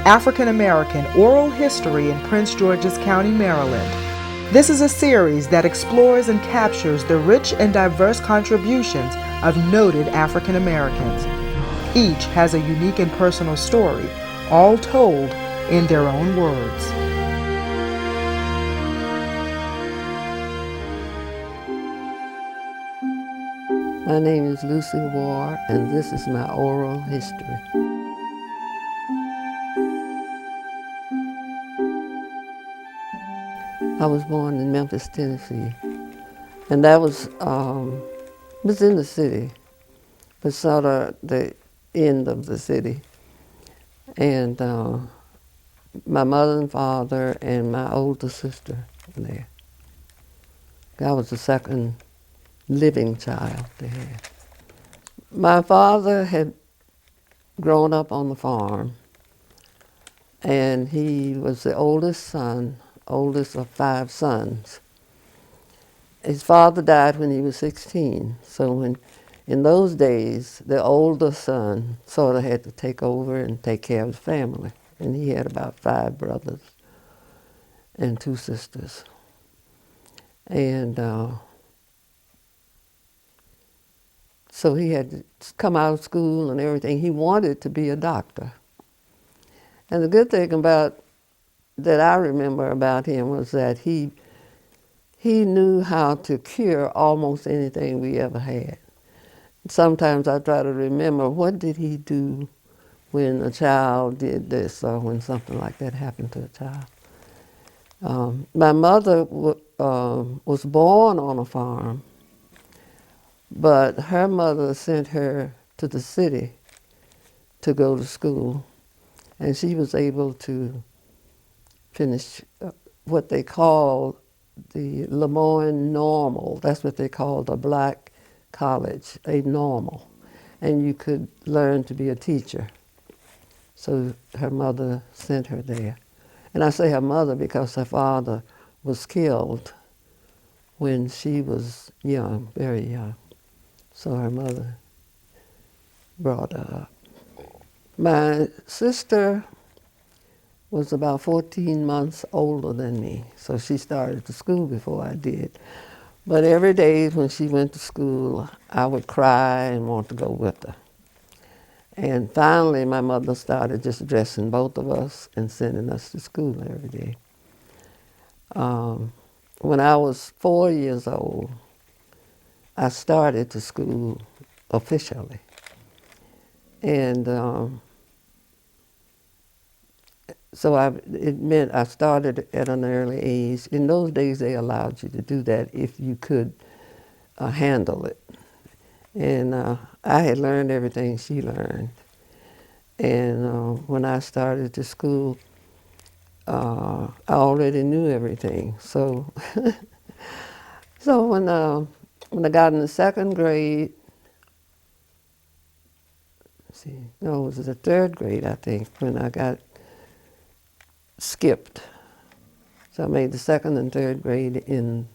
African American Oral History in Prince George's County, Maryland. This is a series that explores and captures the rich and diverse contributions of noted African Americans. Each has a unique and personal story, all told in their own words. My name is Lucy Warr, and this is my oral history. I was born in Memphis, Tennessee, and that was in the city, but sort of the end of the city. And my mother and father and my older sister were there. I was the second living child they had. My father had grown up on the farm, and he was the oldest son, oldest of 5 sons. His father died when he was 16, so in those days, the older son sort of had to take over and take care of the family. And he had about 5 brothers and 2 sisters. And so he had to come out of school and everything. He wanted to be a doctor. And the good thing that I remember about him was that he knew how to cure almost anything we ever had. Sometimes I try to remember, what did he do when a child did this or when something like that happened to a child? My mother was born on a farm, but her mother sent her to the city to go to school, and she was able to finish what they call the Lemoyne Normal. That's what they called a black college, a normal. And you could learn to be a teacher. So her mother sent her there. And I say her mother because her father was killed when she was young, very young. So her mother brought her up. My sister was about 14 months older than me, so she started to school before I did. But every day when she went to school, I would cry and want to go with her. And finally, my mother started just dressing both of us and sending us to school every day. When I was 4 years old, I started to school officially. And so it meant I started at an early age. In those days, they allowed you to do that if you could handle it. And I had learned everything she learned. And when I started to school, I already knew everything. So, so when I got in the 2nd grade, it was the 3rd grade, I think, when I got skipped. So I made the 2nd and 3rd grade in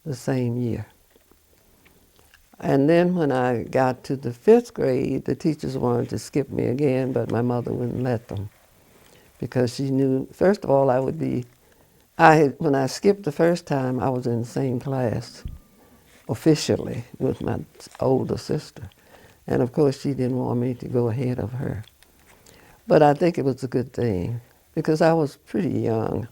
the same year. And then when I got to the 5th grade, the teachers wanted to skip me again, but my mother wouldn't let them because she knew, first of all, when I skipped the first time, I was in the same class officially with my older sister. And of course, she didn't want me to go ahead of her. But I think it was a good thing because I was pretty young.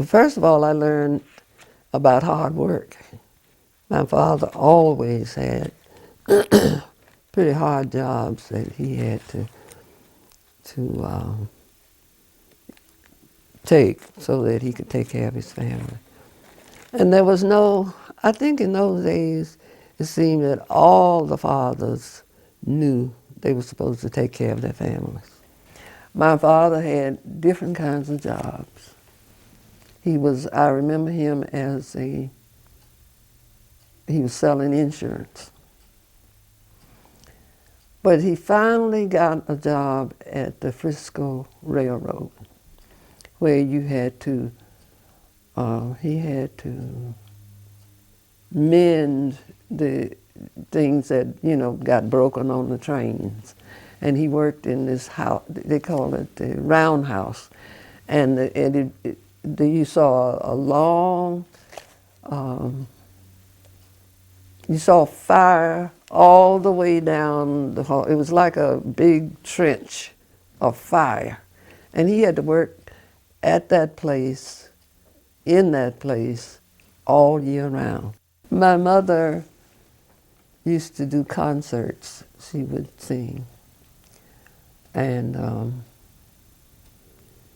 First of all, I learned about hard work. My father always had pretty hard jobs that he had to take so that he could take care of his family. And there was I think in those days, it seemed that all the fathers knew they were supposed to take care of their families. My father had different kinds of jobs. I remember him he was selling insurance. But he finally got a job at the Frisco Railroad, where he had to mend the things that, got broken on the trains. And he worked in this house, they call it the roundhouse. And you saw a long, you saw fire all the way down the hall. It was like a big trench of fire. And he had to work at that place, in that place, all year round. My mother used to do concerts. She would sing. And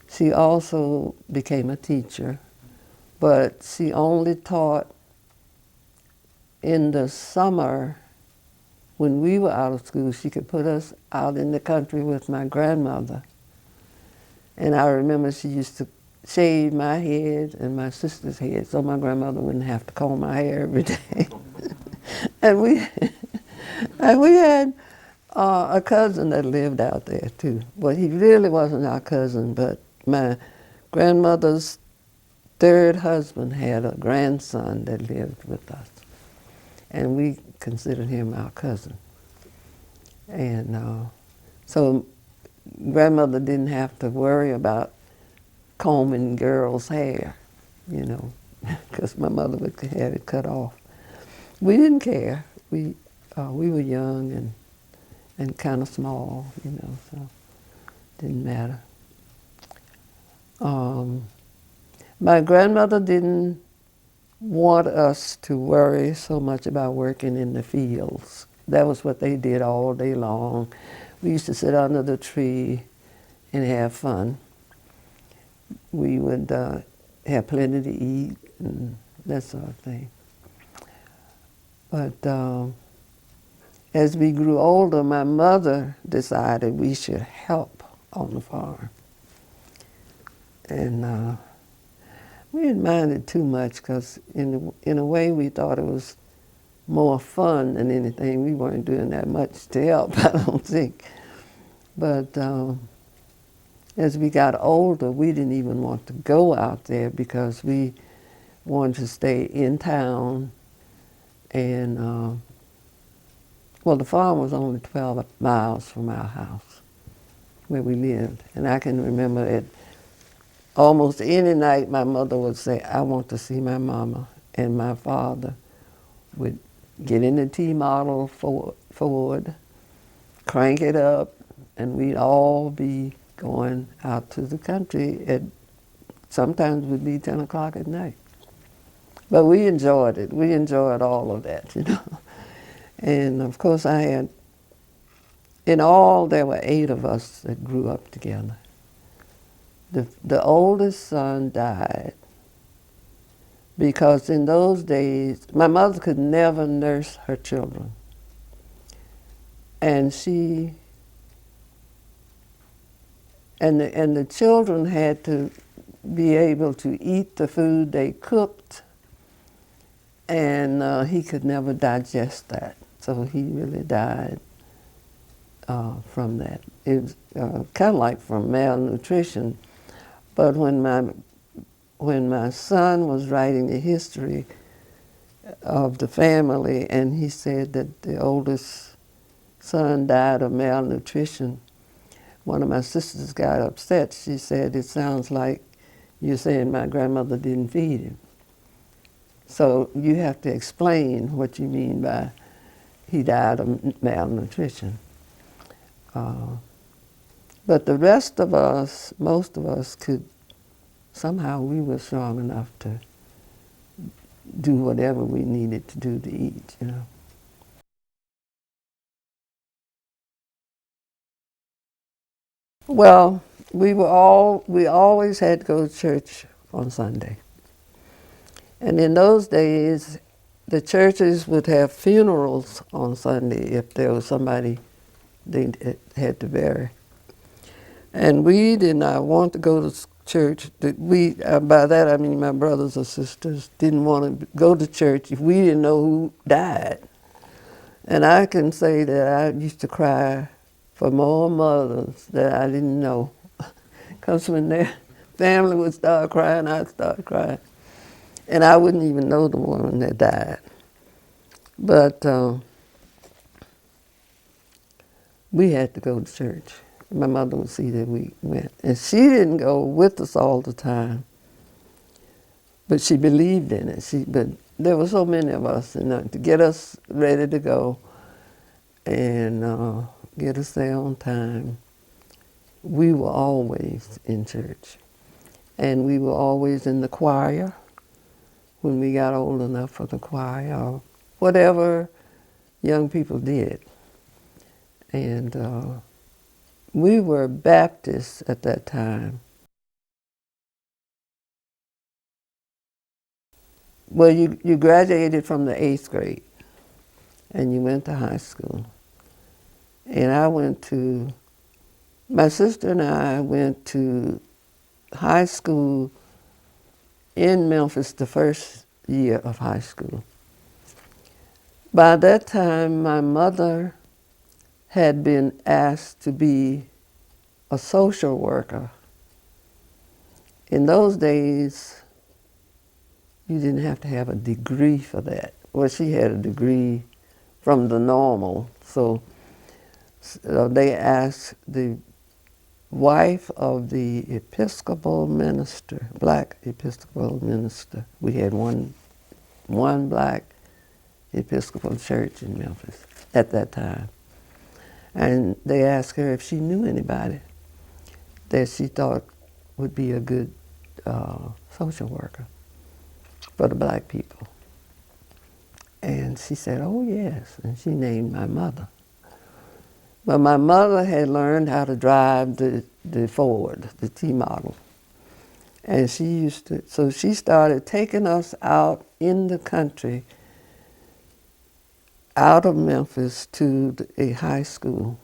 she also became a teacher, but she only taught in the summer. When we were out of school, she could put us out in the country with my grandmother. And I remember she used to shave my head and my sister's head so my grandmother wouldn't have to comb my hair every day. and we had a cousin that lived out there too. But he really wasn't our cousin, but my grandmother's third husband had a grandson that lived with us. And we considered him our cousin. And so grandmother didn't have to worry about combing girls' hair, because my mother would have it cut off. We didn't care. We were young and kind of small, so it didn't matter. My grandmother didn't want us to worry so much about working in the fields. That was what they did all day long. We used to sit under the tree and have fun. We would have plenty to eat and that sort of thing. But as we grew older, my mother decided we should help on the farm. And we didn't mind it too much because in a way we thought it was more fun than anything. We weren't doing that much to help, I don't think. But as we got older, we didn't even want to go out there because we wanted to stay in town. And, well, the farm was only 12 miles from our house where we lived. And I can remember it almost any night my mother would say, I want to see my mama. And my father would get in the T-model Ford, crank it up, and we'd all be going out to the country at sometimes would be 10 o'clock at night. But we enjoyed it. We enjoyed all of that, And of course in all there were 8 of us that grew up together. The oldest son died because in those days, my mother could never nurse her children. And the children had to be able to eat the food they cooked, and he could never digest that. So he really died from that. It was kind of like from malnutrition. But when my son was writing the history of the family, and he said that the oldest son died of malnutrition, one of my sisters got upset. She said, it sounds like you're saying my grandmother didn't feed him. So you have to explain what you mean by he died of malnutrition. But the rest of us, most of us somehow we were strong enough to do whatever we needed to do to eat, Well, we always had to go to church on Sunday. And in those days, the churches would have funerals on Sunday if there was somebody they had to bury. And we did not want to go to church. By that I mean my brothers or sisters didn't want to go to church if we didn't know who died. And I can say that I used to cry for more mothers that I didn't know. Because when their family would start crying, I'd start crying. And I wouldn't even know the woman that died. But we had to go to church. My mother would see that we went. And she didn't go with us all the time, but she believed in it. But there were so many of us, and to get us ready to go and get us there on time, we were always in church. And we were always in the choir when we got old enough for the choir, or whatever young people did. And we were Baptists at that time. Well, you graduated from the 8th grade and you went to high school. And my sister and I went to high school in Memphis the first year of high school. By that time, my mother had been asked to be a social worker. In those days, you didn't have to have a degree for that. Well, she had a degree from the normal, so they asked the wife of the Episcopal minister, black Episcopal minister. We had one black Episcopal church in Memphis at that time. And they asked her if she knew anybody that she thought would be a good social worker for the black people. And she said, oh yes, and she named my mother. But my mother had learned how to drive the Ford, the T-model. And so she started taking us out in the country, out of Memphis to a high school.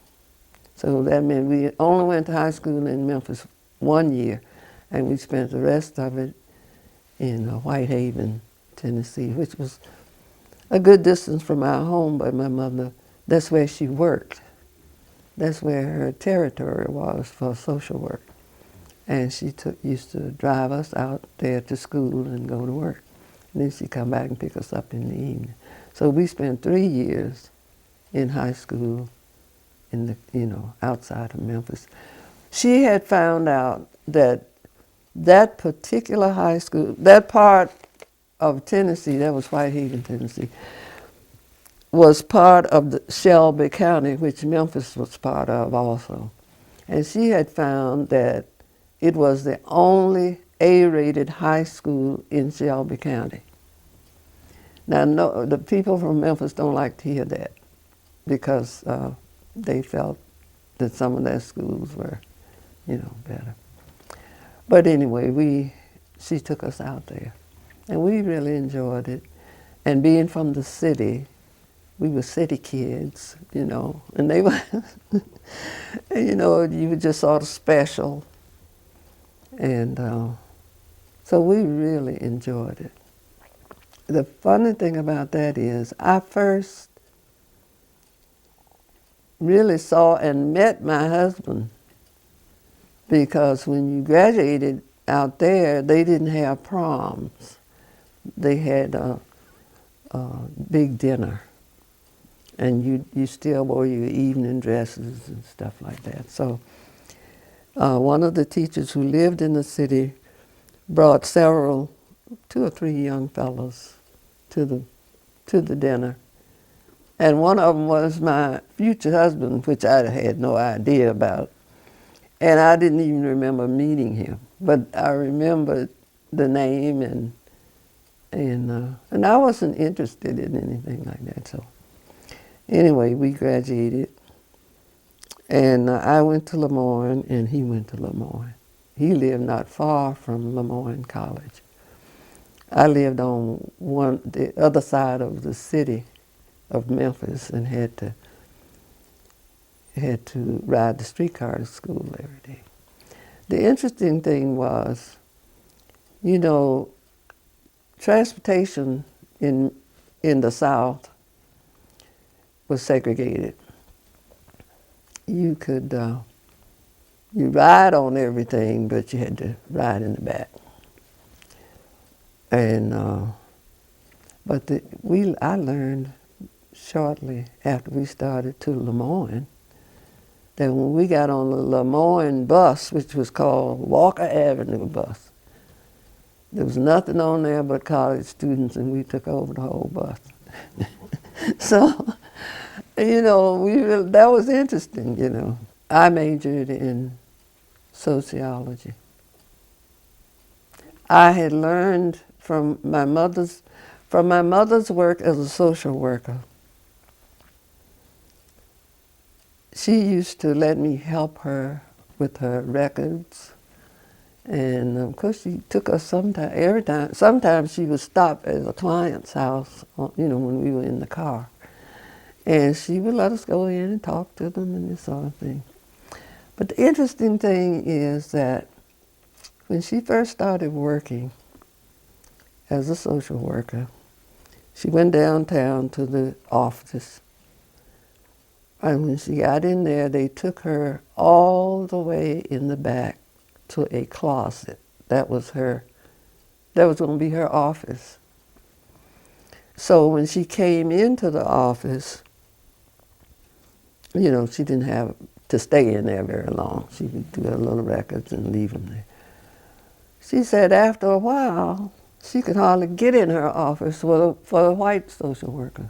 So that meant we only went to high school in Memphis 1 year, and we spent the rest of it in Whitehaven, Tennessee, which was a good distance from our home, but my mother, that's where she worked. That's where her territory was for social work. And she used to drive us out there to school and go to work. And then she'd come back and pick us up in the evening. So we spent 3 years in high school in outside of Memphis. She had found out that that particular high school, that part of Tennessee, that was Whitehaven, Tennessee, was part of the Shelby County, which Memphis was part of also. And she had found that it was the only A-rated high school in Shelby County. Now, no, the people from Memphis don't like to hear that because they felt that some of their schools were, better. But anyway, she took us out there, and we really enjoyed it. And being from the city, we were city kids, and they were, you were just sort of special. And so we really enjoyed it. The funny thing about that is I first really saw and met my husband because when you graduated out there, they didn't have proms. They had a big dinner. And you still wore your evening dresses and stuff like that. So one of the teachers who lived in the city brought 2 or 3 young fellows to the dinner. And one of them was my future husband, which I had no idea about. And I didn't even remember meeting him. But I remembered the name and I wasn't interested in anything like that. So anyway, we graduated, and I went to Lemoyne, and he went to Lemoyne. He lived not far from Lemoyne College. I lived on the other side of the city of Memphis and had to ride the streetcar to school every day. The interesting thing was, transportation in the South was segregated. You could you ride on everything, but you had to ride in the back. And I learned shortly after we started to Lemoyne, that when we got on the Lemoyne bus, which was called Walker Avenue bus, there was nothing on there but college students, and we took over the whole bus. So, you know, that was interesting, you know. I majored in sociology. I had learned from my mother's work as a social worker. She used to let me help her with her records. And of course, she took us every time. Sometimes she would stop at a client's house, you know, when we were in the car. And she would let us go in and talk to them and this sort of thing. But the interesting thing is that when she first started working as a social worker, she went downtown to the office. And when she got in there, they took her all the way in the back to a closet. That was going to be her office. So when she came into the office, you know, she didn't have to stay in there very long. She would do her little records and leave them there. She said after a while, she could hardly get in her office for the white social workers.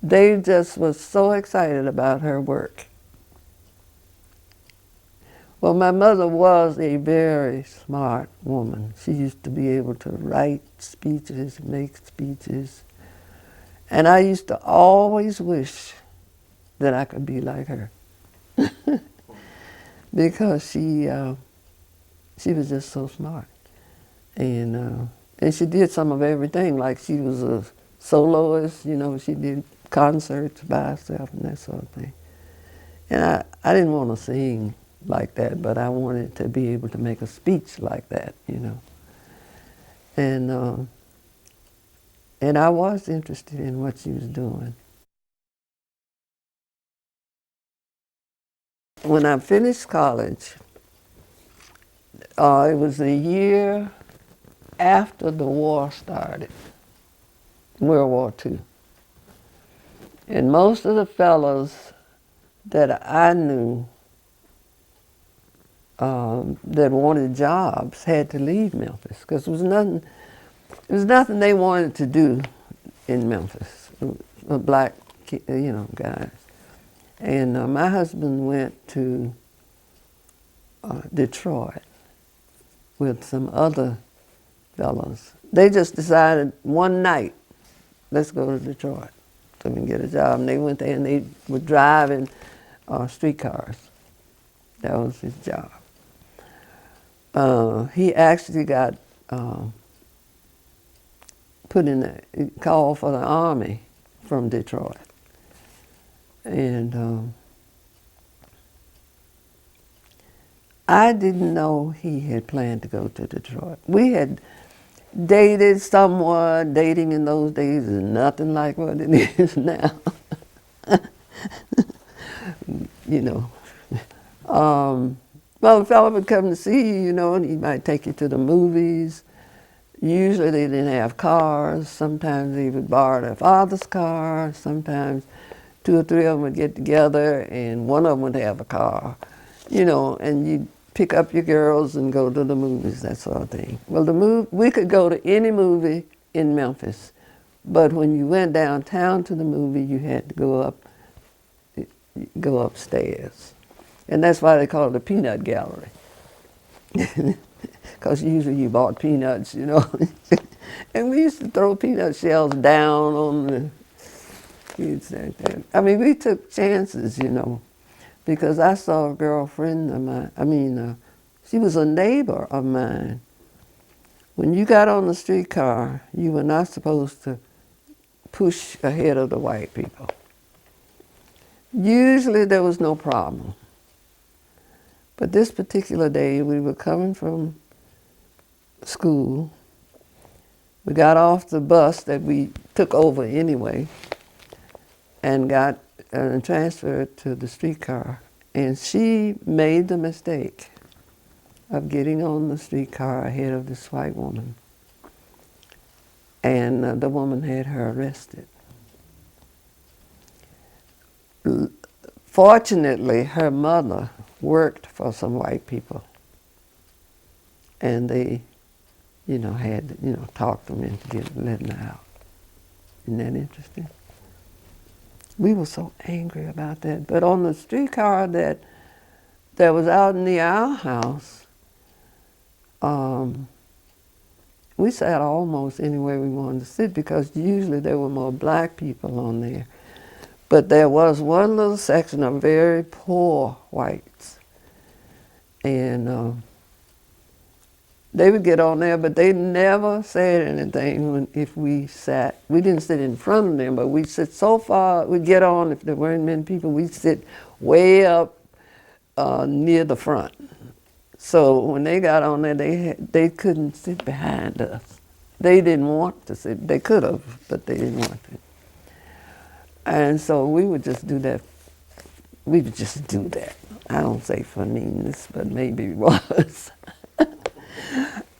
They just was so excited about her work. Well, my mother was a very smart woman. She used to be able to write speeches, make speeches. And I used to always wish that I could be like her. Because she was just so smart. And she did some of everything. Like she was a soloist, you know, she did concerts by herself and that sort of thing. And I didn't want to sing like that, but I wanted to be able to make a speech like that, you know. And I was interested in what she was doing. When I finished college, it was a year after the war started, World War II. And most of the fellows that I knew that wanted jobs had to leave Memphis because there was nothing they wanted to do in Memphis, black, you know, guys. And my husband went to Detroit with some other fellows. They just decided one night, let's go to Detroit so we can get a job. And they went there and they were driving streetcars. That was his job. He actually got put in a call for the Army from Detroit. And I didn't know he had planned to go to Detroit. We had dated somewhat. Dating in those days is nothing like what it is now. You know. Well, a fellow would come to see you, you know, and he might take you to the movies. Usually they didn't have cars. Sometimes they would borrow their father's car. Sometimes 2 or 3 of them would get together and one of them would have a car, you know, and you'd pick up your girls and go to the movies, that sort of thing. Well, we could go to any movie in Memphis, but when you went downtown to the movie, you had to go upstairs. And that's why they call it the peanut gallery. Because usually you bought peanuts, you know. And we used to throw peanut shells down on the kids like that. I mean, we took chances, you know, because I saw a girlfriend of mine, she was a neighbor of mine. When you got on the streetcar, you were not supposed to push ahead of the white people. Usually there was no problem. But this particular day, we were coming from school. We got off the bus that we took over anyway and got transferred to the streetcar. And she made the mistake of getting on the streetcar ahead of this white woman. And the woman had her arrested. fortunately, her mother worked for some white people, and they, had to, talk them into letting her out. Isn't that interesting? We were so angry about that. But on the streetcar that was out near our house, we sat almost anywhere we wanted to sit because usually there were more black people on there. But there was one little section of very poor whites. And they would get on there, but they never said anything if we sat. We didn't sit in front of them, but we'd sit so far, we'd get on, if there weren't many people, we'd sit way up near the front. So when they got on there, they couldn't sit behind us. They didn't want to sit. They could have, but they didn't want to. And so we would just do that. We would just do that. I don't say for meanness, but maybe it was.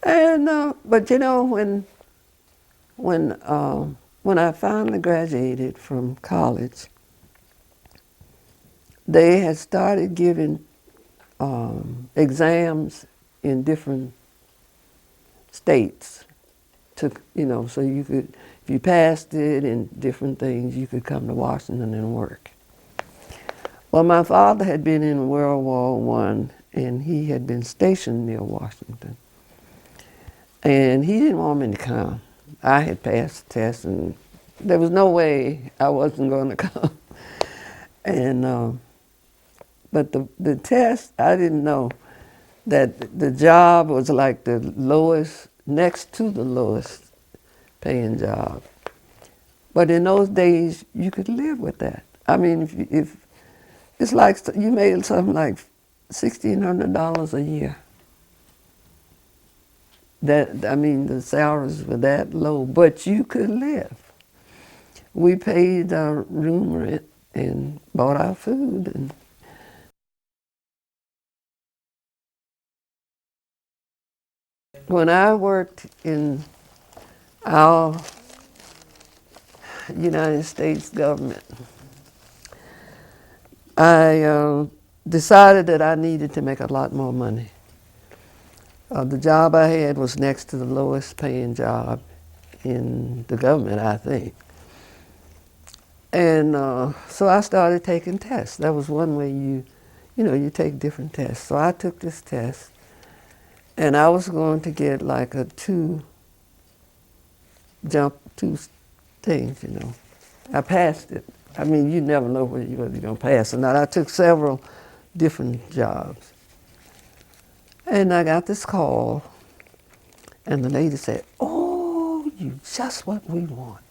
And but when I finally graduated from college, they had started giving exams in different states to, so you could, if you passed it in different things, you could come to Washington and work. Well, my father had been in World War I, and he had been stationed near Washington. And he didn't want me to come. I had passed the test, and there was no way I wasn't going to come. And but the test, I didn't know that the job was like the lowest, next to the lowest paying job. But in those days, you could live with that. I mean, if it's like you made something like $1,600 a year. The salaries were that low, but you could live. We paid our room rent and bought our food. And when I worked in our United States government, I decided that I needed to make a lot more money. The job I had was next to the lowest paying job in the government, I think. And so I started taking tests. That was one way you take different tests. So I took this test, and I was going to get like a two things, I passed it. I mean, you never know whether you're going to pass or not. I took several different jobs. And I got this call, and the lady said, "Oh, you just what we want."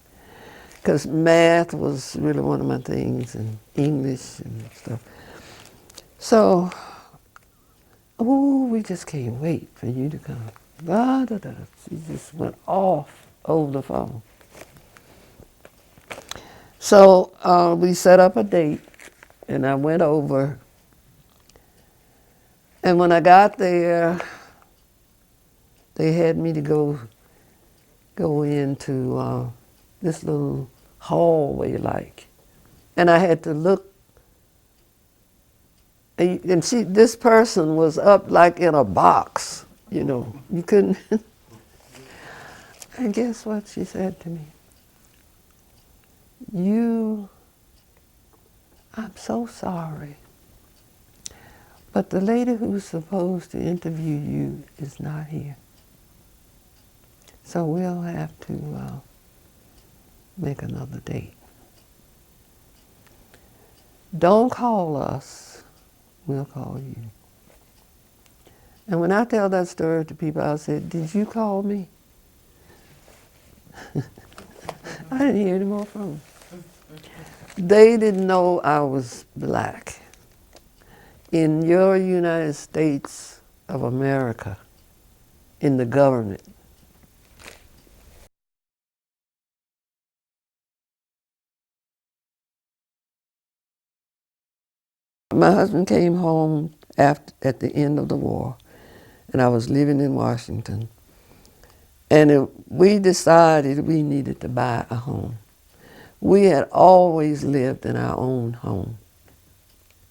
Because math was really one of my things, and English and stuff. So, we just can't wait for you to come. Da, da, da. She just went off over the phone. So we set up a date, and I went over. And when I got there, they had me to go into this little hallway and I had to look. And this person was up like in a box, you couldn't. And guess what she said to me? I'm so sorry, but the lady who's supposed to interview you is not here. So we'll have to make another date. Don't call us, we'll call you. And when I tell that story to people, I said, "Did you call me?" I didn't hear any more from them. They didn't know I was black. In your United States of America, in the government, my husband came home at the end of the war, and I was living in Washington. And we decided we needed to buy a home. We had always lived in our own home.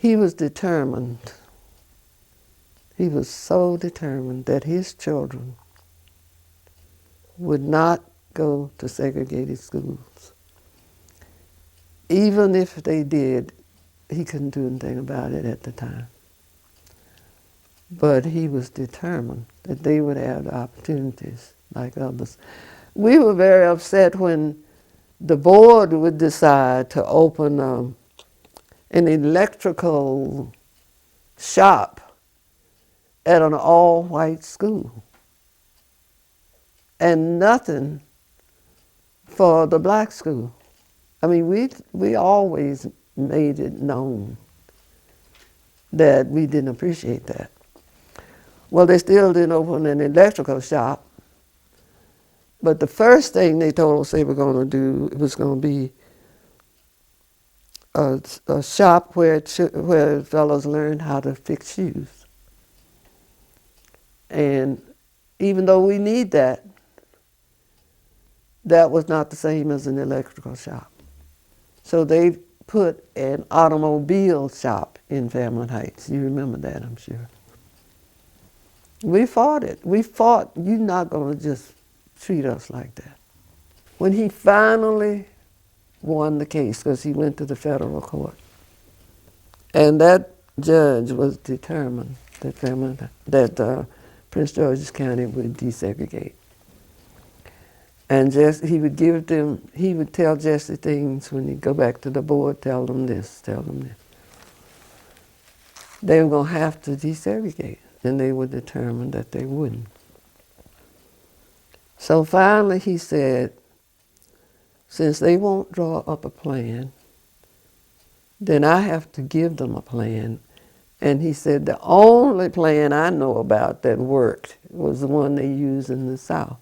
He was determined. He was so determined that his children would not go to segregated schools. Even if they did, he couldn't do anything about it at the time. But he was determined that they would have the opportunities like others. We were very upset when the board would decide to open an electrical shop at an all-white school and nothing for the black school. I mean, we always made it known that we didn't appreciate that. Well, they still didn't open an electrical shop, but the first thing they told us they were going to do, it was going to be a shop where fellows learned how to fix shoes. And even though we need that, that was not the same as an electrical shop. So they put an automobile shop in Fairmont Heights. You remember that, I'm sure. We fought it. We fought, you're not going to just treat us like that. When he finally won the case, because he went to the federal court, and that judge was determined that Prince George's County would desegregate. And he would tell Jesse things when he'd go back to the board, tell them this, tell them this. They were going to have to desegregate, and they were determined that they wouldn't. So finally he said, since they won't draw up a plan, then I have to give them a plan. And he said, the only plan I know about that worked was the one they use in the South.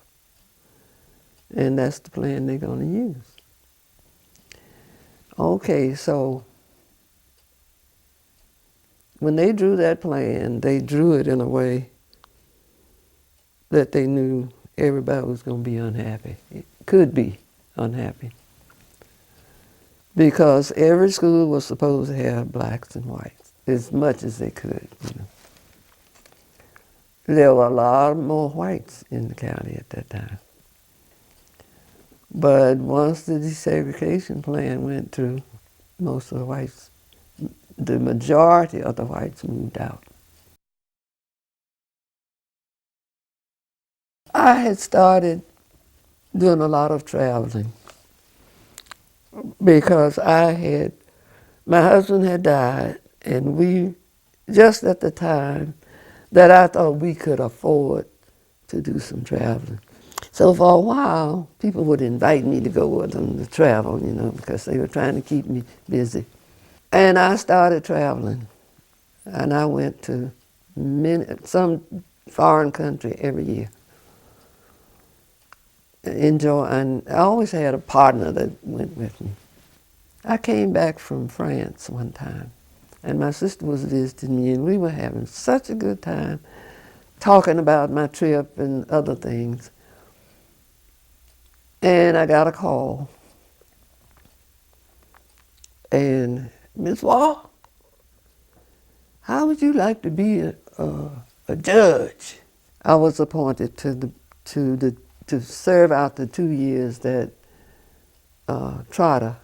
And that's the plan they're going to use. Okay, so when they drew that plan, they drew it in a way that they knew everybody was going to be unhappy. It could be unhappy. Because every school was supposed to have blacks and whites as much as they could. You know. There were a lot more whites in the county at that time. But once the desegregation plan went through, most of the whites, the majority of the whites moved out. I had started doing a lot of traveling because my husband had died, and we, just at the time that I thought we could afford to do some traveling. So for a while, people would invite me to go with them to travel, you know, because they were trying to keep me busy. And I started traveling, and I went to some foreign country every year. And I always had a partner that went with me. I came back from France one time, and my sister was visiting me, and we were having such a good time talking about my trip and other things. And I got a call. And, Miss Warr, how would you like to be a judge? I was appointed to serve out the 2 years that Trotter,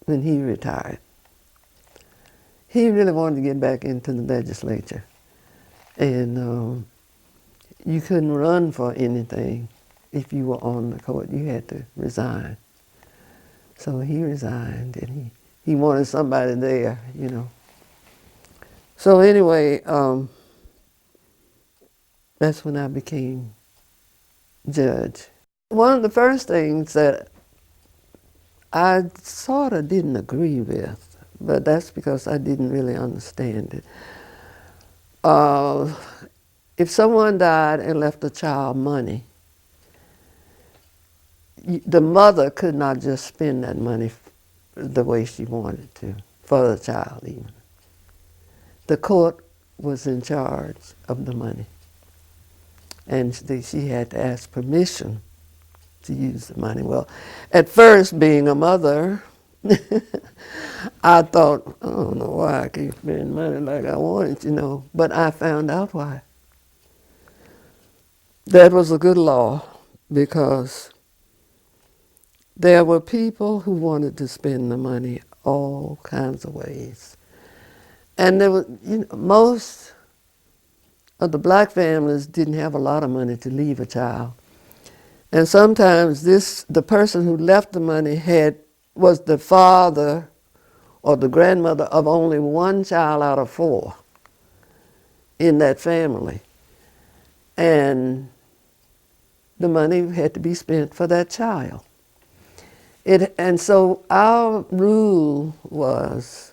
when he retired. He really wanted to get back into the legislature. And you couldn't run for anything if you were on the court. You had to resign. So he resigned, and he wanted somebody there, you know. So anyway, that's when I became judge. One of the first things that I sort of didn't agree with, but that's because I didn't really understand it. If someone died and left a child money, the mother could not just spend that money the way she wanted to, for the child even. The court was in charge of the money, and she had to ask permission to use the money. Well, at first, being a mother, I thought, I don't know why I can't spend money like I wanted, but I found out why. That was a good law because there were people who wanted to spend the money all kinds of ways. And there was, most of the black families didn't have a lot of money to leave a child. And sometimes the person who left the money was the father or the grandmother of only one child out of 4 in that family. And the money had to be spent for that child. And so our rule was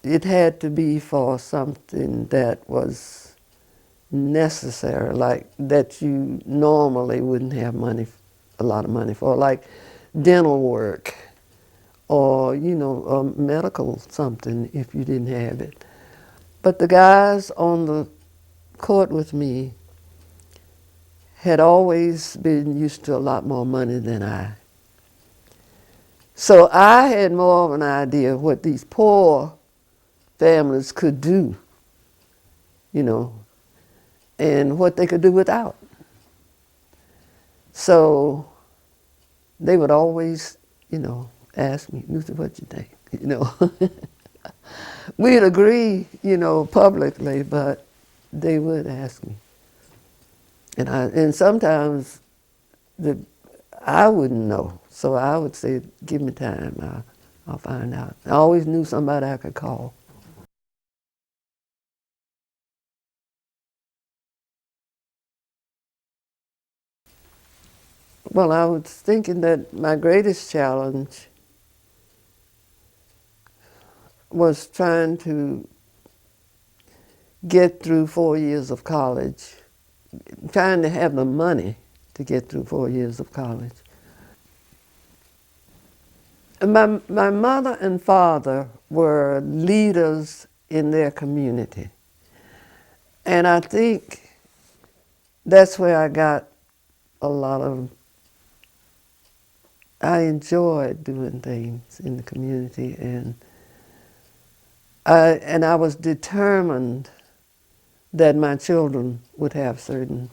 it had to be for something that was necessary, like that you normally wouldn't have a lot of money for, like dental work or, medical something if you didn't have it. But the guys on the court with me had always been used to a lot more money than I. So I had more of an idea of what these poor families could do, and what they could do without. So they would always, ask me, Lucy, what you think? We'd agree, publicly, but they would ask me. And sometimes I wouldn't know. So I would say, give me time, I'll find out. I always knew somebody I could call. Well, I was thinking that my greatest challenge was trying to get through 4 years of college, trying to have the money to get through 4 years of college. And my mother and father were leaders in their community. And I think that's where I got a lot of, I enjoyed doing things in the community, and I was determined that my children would have certain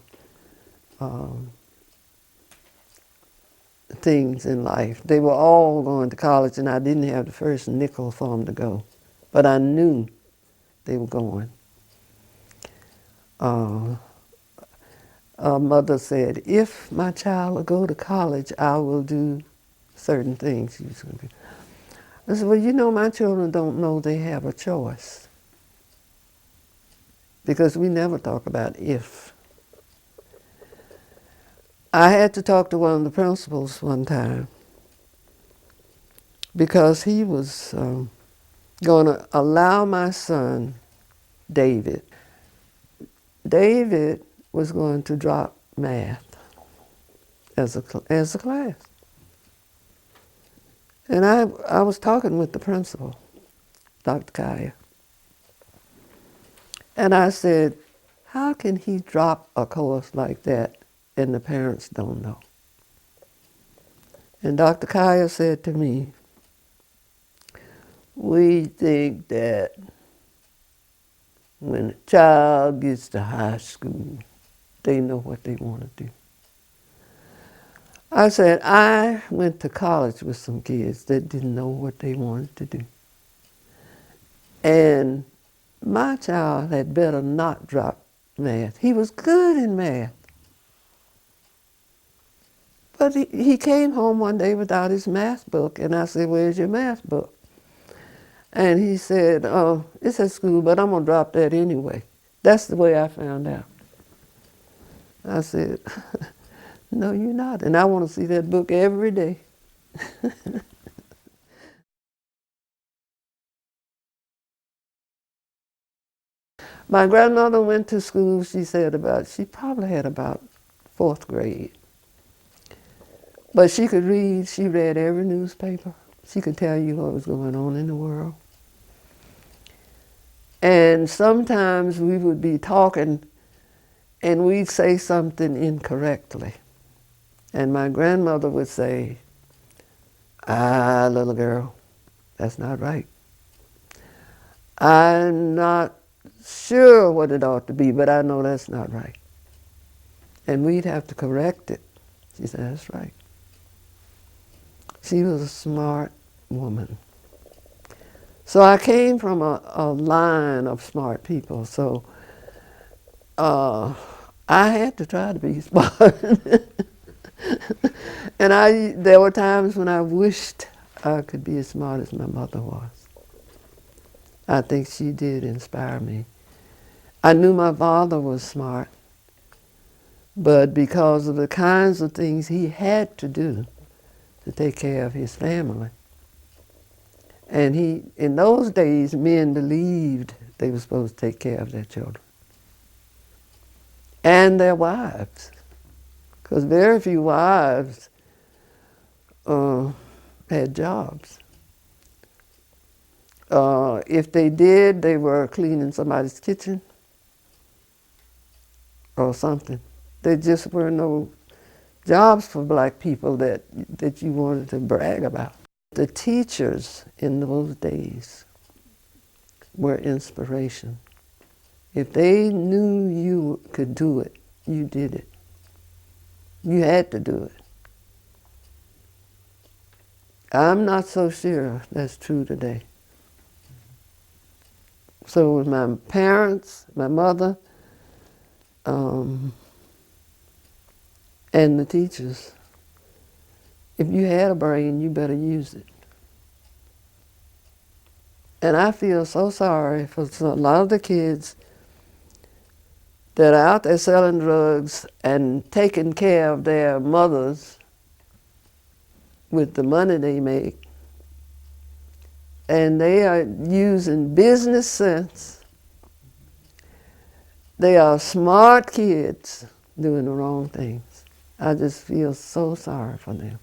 things in life. They were all going to college, and I didn't have the first nickel for them to go, but I knew they were going. Mother said, if my child will go to college, I will do certain things. I said, well, my children don't know they have a choice, because we never talk about if. I had to talk to one of the principals one time because he was going to allow my son, David was going to drop math as a class. And I was talking with the principal, Dr. Kaya, and I said, how can he drop a course like that and the parents don't know? And Dr. Kaya said to me, we think that when a child gets to high school, they know what they want to do. I said, I went to college with some kids that didn't know what they wanted to do. And my child had better not drop math. He was good in math. But he came home one day without his math book, and I said, where's your math book? And he said, oh, it's at school, but I'm going to drop that anyway. That's the way I found out. I said, no, you're not. And I want to see that book every day. My grandmother went to school, she probably had about 4th grade. But she could read, she read every newspaper. She could tell you what was going on in the world. And sometimes we would be talking and we'd say something incorrectly. And my grandmother would say, Ah, little girl, that's not right. I'm not sure what it ought to be, but I know that's not right. And we'd have to correct it. She said, that's right. She was a smart woman. So I came from a line of smart people, so I had to try to be smart. And there were times when I wished I could be as smart as my mother was. I think she did inspire me. I knew my father was smart, but because of the kinds of things he had to do to take care of his family. And in those days, men believed they were supposed to take care of their children and their wives, because very few wives had jobs. If they did, they were cleaning somebody's kitchen or something. There just were no jobs for black people that you wanted to brag about. The teachers in those days were inspiration. If they knew you could do it, you did it. You had to do it. I'm not so sure that's true today. So with my parents, my mother, and the teachers, if you had a brain, you better use it. And I feel so sorry for a lot of the kids that are out there selling drugs and taking care of their mothers with the money they make. And they are using business sense. They are smart kids doing the wrong things. I just feel so sorry for them.